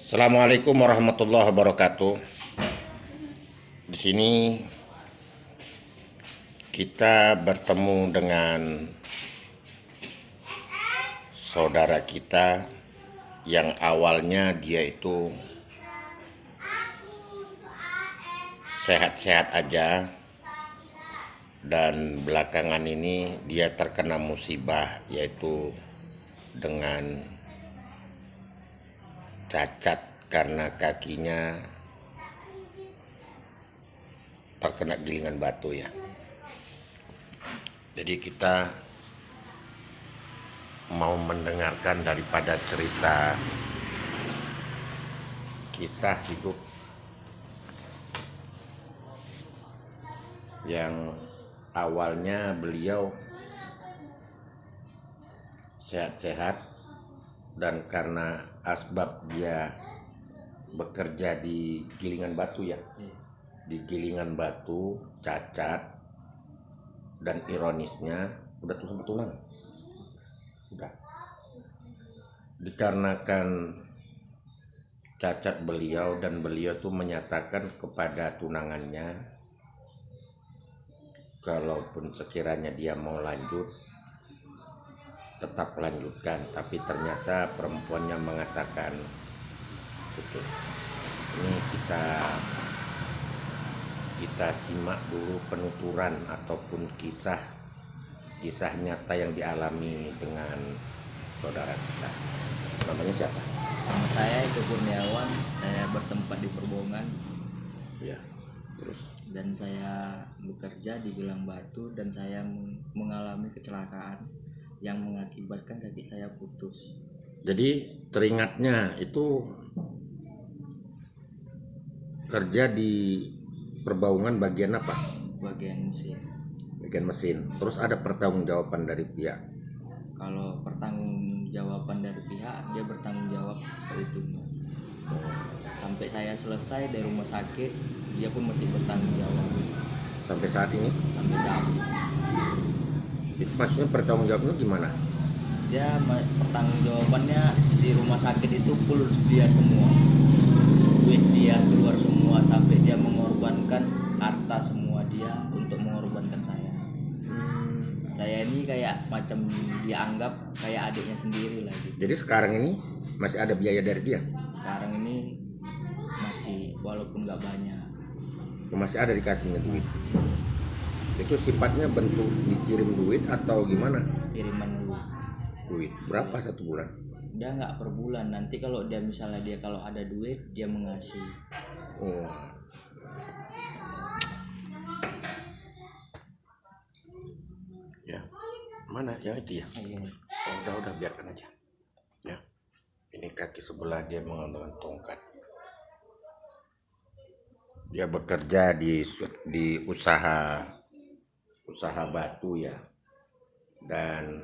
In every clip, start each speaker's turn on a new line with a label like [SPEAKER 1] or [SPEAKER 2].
[SPEAKER 1] Assalamualaikum warahmatullahi wabarakatuh. Di sini kita bertemu dengan saudara kita yang awalnya dia itu sehat-sehat aja, dan belakangan ini dia terkena musibah, yaitu dengan cacat karena kakinya terkena gilingan batu ya. Jadi kita mau mendengarkan daripada cerita kisah hidup yang awalnya beliau sehat-sehat, dan karena asbab dia bekerja di gilingan batu ya, di gilingan batu cacat, dan ironisnya udah tusuk tulang, udah dikarenakan cacat beliau, dan beliau tuh menyatakan kepada tunangannya kalaupun sekiranya dia mau lanjut tetap lanjutkan, tapi ternyata perempuannya mengatakan putus. Ini kita simak dulu penuturan ataupun kisah nyata yang dialami dengan saudara kita. Namanya siapa?
[SPEAKER 2] Nama saya Eko Kurniawan, saya bertempat di Perbongan.
[SPEAKER 1] Ya, terus.
[SPEAKER 2] Dan saya bekerja di Gilang Batu, dan saya mengalami kecelakaan yang mengakibatkan kaki saya putus.
[SPEAKER 1] Jadi teringatnya itu kerja di Perbaungan bagian apa?
[SPEAKER 2] Bagian mesin.
[SPEAKER 1] Bagian mesin. Terus ada pertanggungjawaban dari pihak.
[SPEAKER 2] Kalau pertanggungjawaban dari pihak, dia bertanggung jawab seutuhnya. Sampai saya selesai dari rumah sakit, dia pun masih bertanggung jawab.
[SPEAKER 1] Sampai saat ini?
[SPEAKER 2] Sampai saat ini.
[SPEAKER 1] Itu maksudnya pertanggungjawabnya gimana?
[SPEAKER 2] Dia pertanggungjawabannya di rumah sakit itu full dia semua. Duit dia keluar semua, sampai dia mengorbankan harta semua dia untuk mengorbankan saya. Saya ini kayak macam dianggap kayak adiknya sendiri lah gitu.
[SPEAKER 1] Jadi sekarang ini masih ada biaya dari dia?
[SPEAKER 2] Sekarang ini masih, walaupun nggak banyak.
[SPEAKER 1] Masih ada dikasihnya duit? Itu sifatnya bentuk dikirim duit atau gimana?
[SPEAKER 2] Kiriman
[SPEAKER 1] Duit berapa satu bulan?
[SPEAKER 2] dia nggak per bulan. Nanti kalau dia misalnya dia kalau ada duit dia mengasih.
[SPEAKER 1] Oh. Ya, mana yang itu ya? Oh, udah biarkan aja. Ya, ini kaki sebelah dia menggunakan tongkat. Dia bekerja di usaha batu ya, dan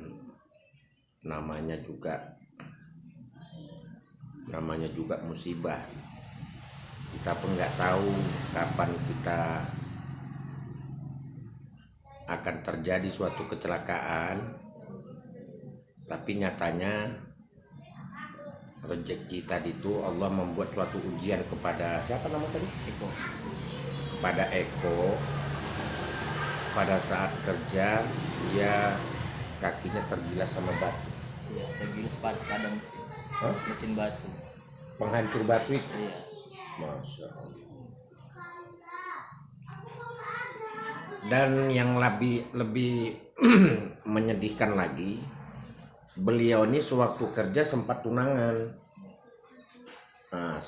[SPEAKER 1] namanya juga musibah. Kita pun nggak tahu kapan kita akan terjadi suatu kecelakaan, tapi nyatanya rezeki tadi itu Allah membuat suatu ujian kepada siapa nama tadi?
[SPEAKER 2] Eko.
[SPEAKER 1] Kepada Eko. Pada saat kerja dia kakinya tergilas sama batu.
[SPEAKER 2] Iya, tergilas pada mesin.
[SPEAKER 1] Hah?
[SPEAKER 2] Mesin batu.
[SPEAKER 1] Penghancur batu itu.
[SPEAKER 2] Iya.
[SPEAKER 1] Masya Allah. Dan yang lebih menyedihkan lagi, beliau ini sewaktu kerja sempat tunangan. Nah,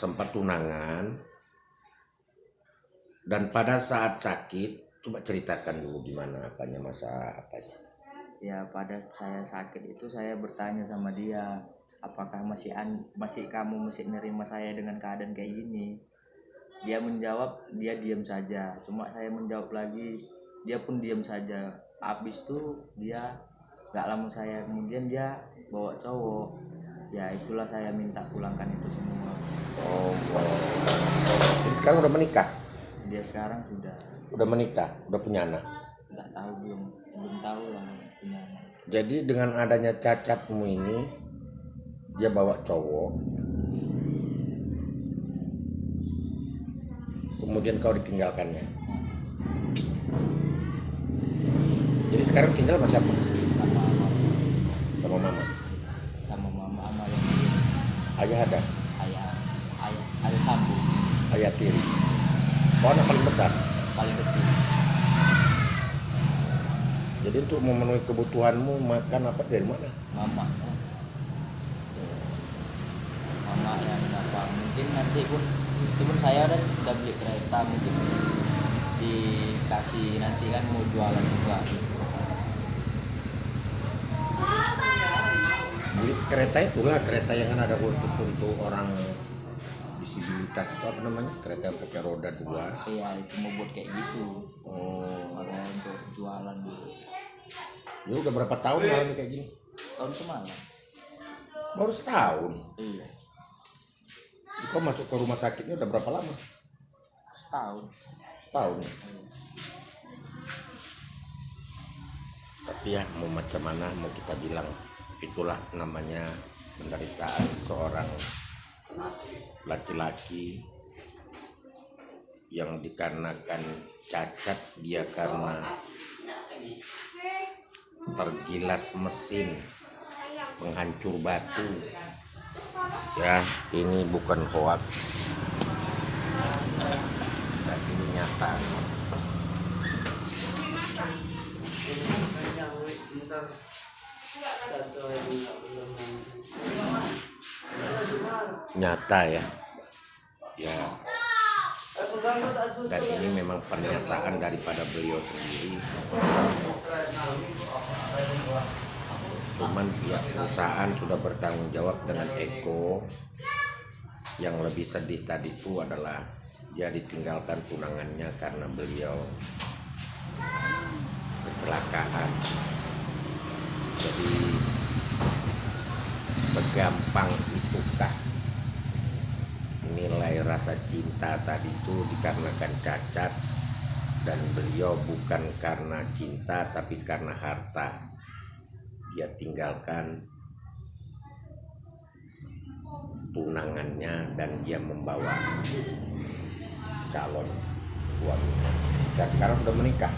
[SPEAKER 1] dan pada saat sakit, coba ceritakan dulu gimana apanya, masa apanya.
[SPEAKER 2] Ya, pada saya sakit itu saya bertanya sama dia, apakah masih kamu masih nerima saya dengan keadaan kayak gini? Dia menjawab dia diam saja. Cuma saya menjawab lagi, dia pun diam saja. Habis itu dia gak lama saya kemudian dia bawa cowok. Ya itulah saya minta pulangkan itu semua.
[SPEAKER 1] Oh, jadi sekarang udah menikah?
[SPEAKER 2] Dia sekarang
[SPEAKER 1] Udah menikah, udah punya anak?
[SPEAKER 2] Nggak tahu, belum tahu lah punya anak.
[SPEAKER 1] Jadi dengan adanya cacatmu ini, dia bawa cowok, kemudian kau ditinggalkannya. Jadi sekarang tinggal sama siapa?
[SPEAKER 2] sama
[SPEAKER 1] Sama mama.
[SPEAKER 2] sama mama sama yang
[SPEAKER 1] Ayah ada?
[SPEAKER 2] ayah sambung
[SPEAKER 1] Ayah tiri. Kau anak paling besar.
[SPEAKER 2] paling kecil.
[SPEAKER 1] Jadi untuk memenuhi kebutuhanmu makan apa dari mana?
[SPEAKER 2] Mama yang apa, mungkin nanti pun itu pun saya udah beli kereta, mungkin dikasih nanti kan mau jualan juga gitu.
[SPEAKER 1] Beli kereta itulah kereta yang kan ada khusus untuk orang disabilitas, itu apa namanya, kereta yang pakai roda 2.
[SPEAKER 2] Iya itu mau buat kayak gitu,
[SPEAKER 1] Oh,
[SPEAKER 2] makanya untuk jualan gitu.
[SPEAKER 1] ya udah berapa tahun ngalamin kayak gini?
[SPEAKER 2] Tahun kemana?
[SPEAKER 1] Baru setahun.
[SPEAKER 2] Iya
[SPEAKER 1] Kau masuk ke rumah sakitnya udah berapa lama?
[SPEAKER 2] setahun.
[SPEAKER 1] Setahun. Tapi ya mau macam mana mau kita bilang, itulah namanya penderitaan seorang laki-laki yang dikarenakan cacat dia karena tergilas mesin penghancur batu. Ya, ini bukan hoax, dan ini nyata. Nyata ya. Ya. Dan ini memang pernyataan daripada beliau sendiri. Cuman pihak perusahaan sudah bertanggung jawab dengan Eko. Yang lebih sedih tadi itu adalah dia ditinggalkan tunangannya karena beliau kecelakaan. Jadi segampang itukah nilai rasa cinta tadi itu dikarenakan cacat, dan beliau bukan karena cinta tapi karena harta dia tinggalkan tunangannya dan dia membawa calon suaminya dan sekarang sudah menikah.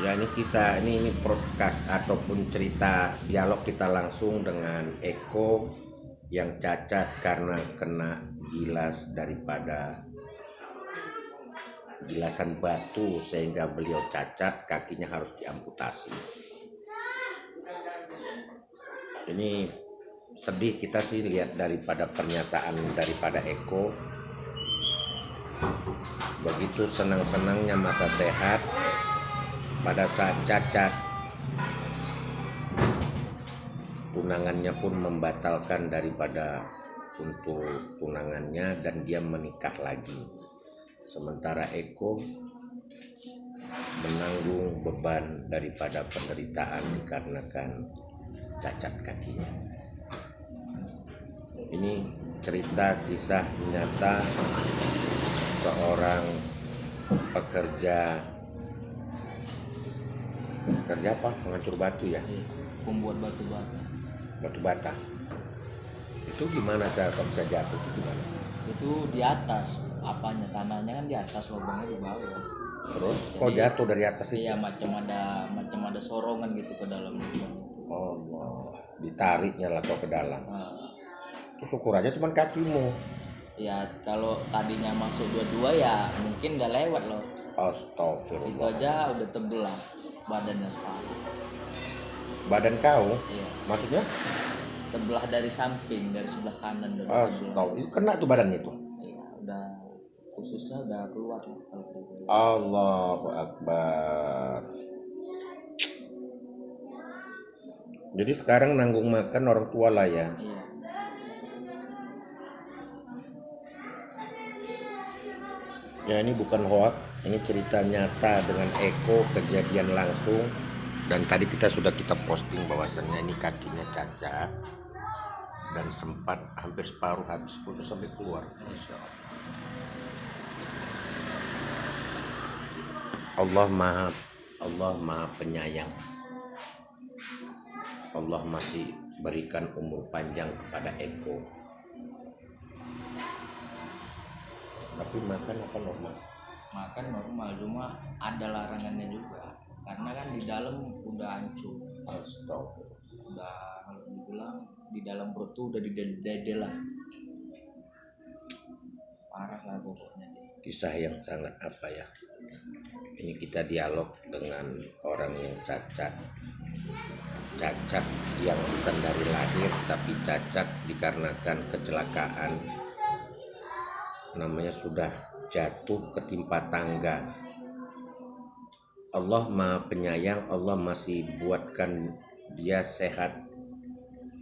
[SPEAKER 1] Ya, ini kisah, ini podcast ataupun cerita dialog kita langsung dengan Eko yang cacat karena kena gilas daripada gilasan batu sehingga beliau cacat, kakinya harus diamputasi. Ini sedih kita sih lihat daripada pernyataan daripada Eko. Begitu senang-senangnya masa sehat, pada saat cacat tunangannya pun membatalkan daripada untuk tunangannya dan dia menikah lagi. Sementara Eko menanggung beban daripada penderitaan dikarenakan cacat kakinya. Ini cerita kisah nyata seorang pekerja apa? Penghancur batu ya?
[SPEAKER 2] Pembuat batu bata.
[SPEAKER 1] Itu gimana cara kok bisa jatuh? Itu gimana?
[SPEAKER 2] Itu di atas apanya, tanahnya kan di atas, lubangnya di bawah.
[SPEAKER 1] Terus kok jatuh dari atas itu?
[SPEAKER 2] Iya, macam ada sorongan gitu ke dalam lubang itu.
[SPEAKER 1] Oh, ditariknya lah kok ke dalam.
[SPEAKER 2] Nah,
[SPEAKER 1] Terus ukur aja cuman kakimu.
[SPEAKER 2] ya kalau tadinya masuk dua-dua ya mungkin nggak lewat loh. Itu
[SPEAKER 1] Astagfirullah.
[SPEAKER 2] aja udah terbelah badannya separuh.
[SPEAKER 1] Badan kau?
[SPEAKER 2] Iya,
[SPEAKER 1] Maksudnya?
[SPEAKER 2] terbelah dari samping, dari sebelah kanan udah terbelah.
[SPEAKER 1] Astagfirullah. Kena tuh badannya itu.
[SPEAKER 2] Iya, udah khususnya udah keluar lah kalau kayak gitu.
[SPEAKER 1] Allahu Akbar. Jadi sekarang nanggung makan orang tua lah ya.
[SPEAKER 2] Iya.
[SPEAKER 1] Ya, ini bukan hoax, ini cerita nyata dengan Eko, kejadian langsung. Dan tadi kita posting bahwasannya ini kakinya cacat dan sempat hampir separuh habis khusus sampai keluar. Masya Allah. Allah maha penyayang. Allah masih berikan umur panjang kepada Eko. Tapi makan apa normal?
[SPEAKER 2] Makan normal, cuma ada larangannya juga karena kan di dalam udah hancur,
[SPEAKER 1] Astaga.
[SPEAKER 2] udah kalau dibilang di dalam perut tuh udah didede lah, parah lah pokoknya deh.
[SPEAKER 1] Kisah yang sangat apa ya? Ini kita dialog dengan orang yang cacat. Cacat yang bukan dari lahir, tapi cacat dikarenakan kecelakaan. Namanya sudah jatuh ketimpa tangga. Allah Maha Penyayang, Allah masih buatkan dia sehat,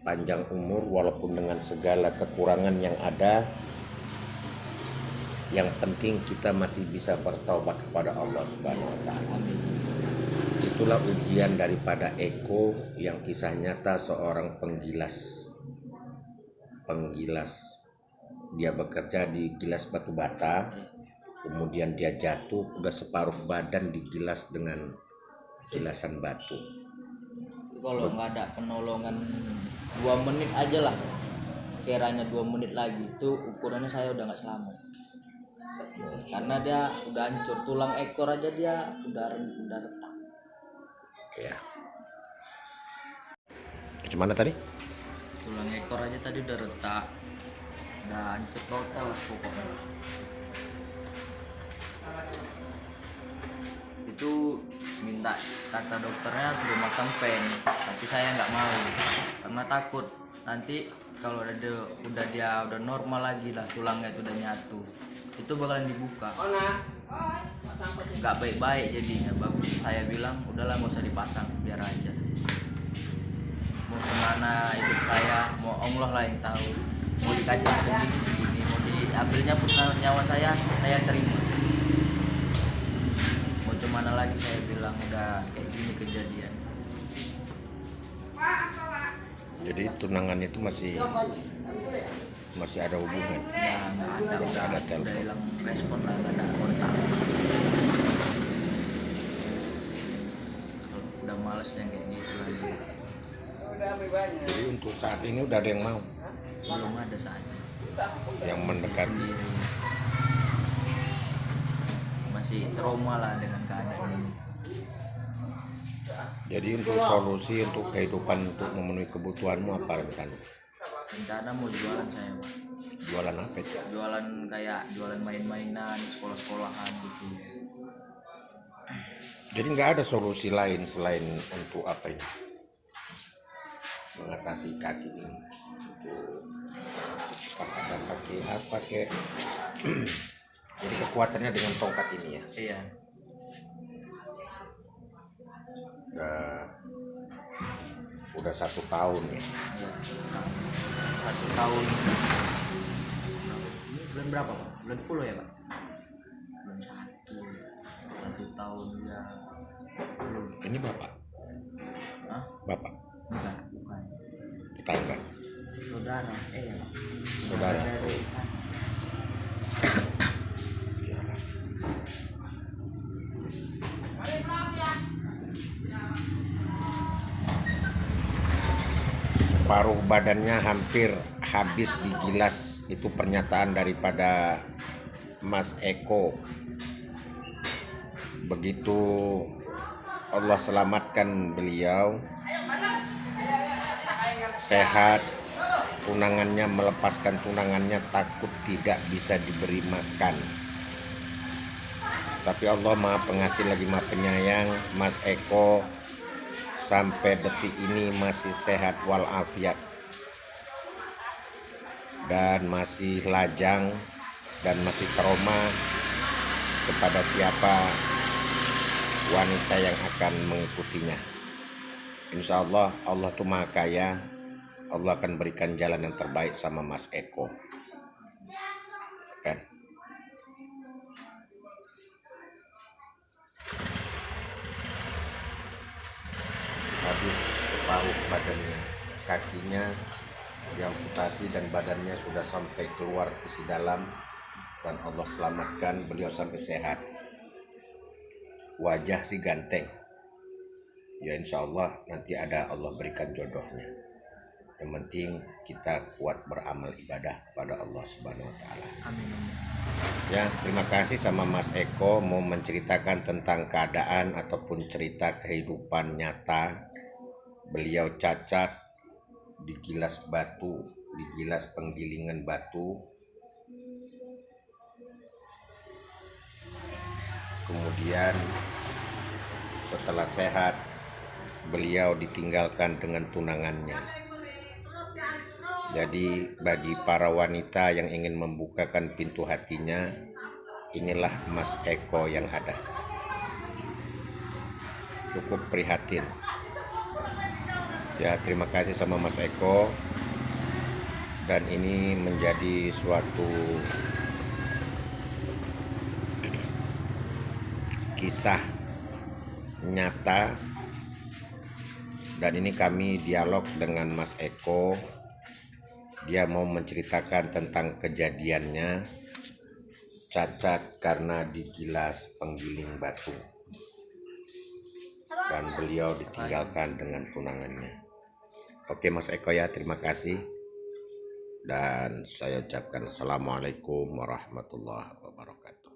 [SPEAKER 1] panjang umur walaupun dengan segala kekurangan yang ada. Yang penting kita masih bisa bertaubat kepada Allah Subhanahu wa taala. Itulah ujian daripada Eko yang kisah nyata seorang penggilas. Dia bekerja di gilas batu bata, kemudian dia jatuh, udah separuh badan digilas dengan gilasan batu.
[SPEAKER 2] Kalau nggak ada penolongan 2 menit aja lah, kiranya 2 menit lagi itu ukurannya saya udah nggak selamat, karena dia udah hancur, tulang ekor aja dia udah retak.
[SPEAKER 1] Ya. Gimana tadi?
[SPEAKER 2] Tulang ekor aja tadi udah retak, udah hancur total lah pokoknya. Itu minta, kata dokternya suruh masang pen, tapi saya nggak mau karena takut nanti kalau udah dia udah normal lagi lah, tulangnya itu udah nyatu, itu bakalan dibuka, nggak baik-baik jadinya. Bagus saya bilang udahlah nggak usah dipasang, biar aja, mau kemana hidup saya, mau Allah lah yang tahu, mau dikasih segini mau diambilnya pun nyawa saya terima, mau kemana lagi. Saya bilang udah kayak gini kejadian.
[SPEAKER 1] Jadi tunangan itu masih ada hubungan.
[SPEAKER 2] Ya nggak ada, udah hilang respon lah, nggak ada kontak. Udah males yang kayak gitu lagi.
[SPEAKER 1] Jadi untuk saat ini udah ada yang mau,
[SPEAKER 2] Belum ada saatnya.
[SPEAKER 1] yang mendekat.
[SPEAKER 2] Sendiri masih trauma lah dengan keadaan ini.
[SPEAKER 1] Jadi untuk solusi untuk kehidupan, untuk memenuhi kebutuhanmu apa rencana?
[SPEAKER 2] Rencana mau jualan saya, Pak.
[SPEAKER 1] Jualan apa itu?
[SPEAKER 2] Jualan kayak jualan main-mainan, sekolah-sekolahan gitu.
[SPEAKER 1] Jadi nggak ada solusi lain selain untuk apa ini? Mengatasi kaki ini. Untuk ada pakai apa kayak? Jadi kekuatannya dengan tongkat ini ya.
[SPEAKER 2] Iya.
[SPEAKER 1] Udah 1 tahun ya.
[SPEAKER 2] Iya. 1 tahun. Ini bulan berapa, Pak? Bulan 10 ya, Pak? Bulan 1 tahun ya. Belum.
[SPEAKER 1] Ini bapak?
[SPEAKER 2] Hah?
[SPEAKER 1] Bapak?
[SPEAKER 2] Enggak, bukan.
[SPEAKER 1] Tetangga?
[SPEAKER 2] Saudara. Ya, Pak.
[SPEAKER 1] Saudara.
[SPEAKER 2] Dari sana.
[SPEAKER 1] Iyalah. Separuh badannya hampir habis digilas, itu pernyataan daripada Mas Eko. Begitu Allah selamatkan beliau sehat, tunangannya melepaskan tunangannya, takut tidak bisa diberi makan. Tapi Allah Maha Pengasih lagi Maha Penyayang. Mas Eko sampai detik ini masih sehat walafiat dan masih lajang dan masih trauma kepada siapa wanita yang akan mengikutinya. Insya Allah, Allah itu Maha Kaya. Allah akan berikan jalan yang terbaik sama Mas Eko. Kan? Habis separuh badannya, kakinya diamputasi dan badannya sudah sampai keluar isi dalam, dan Allah selamatkan beliau sampai sehat. Wajah sih ganteng ya, insya Allah nanti ada Allah berikan jodohnya. Yang penting kita kuat beramal ibadah kepada Allah Subhanahu wa taala.
[SPEAKER 2] Amin.
[SPEAKER 1] Ya, terima kasih sama Mas Eko mau menceritakan tentang keadaan ataupun cerita kehidupan nyata. Beliau cacat, digilas batu, digilas penggilingan batu. Kemudian setelah sehat, beliau ditinggalkan dengan tunangannya. Jadi bagi para wanita yang ingin membukakan pintu hatinya, inilah Mas Eko yang ada. Cukup prihatin. Ya, terima kasih sama Mas Eko. Dan ini menjadi suatu kisah nyata. Dan ini kami dialog dengan Mas Eko. Dia mau menceritakan tentang kejadiannya cacat karena digilas penggiling batu. Dan beliau ditinggalkan dengan tunangannya. Oke Mas Eko ya, terima kasih. Dan saya ucapkan Assalamualaikum warahmatullahi wabarakatuh.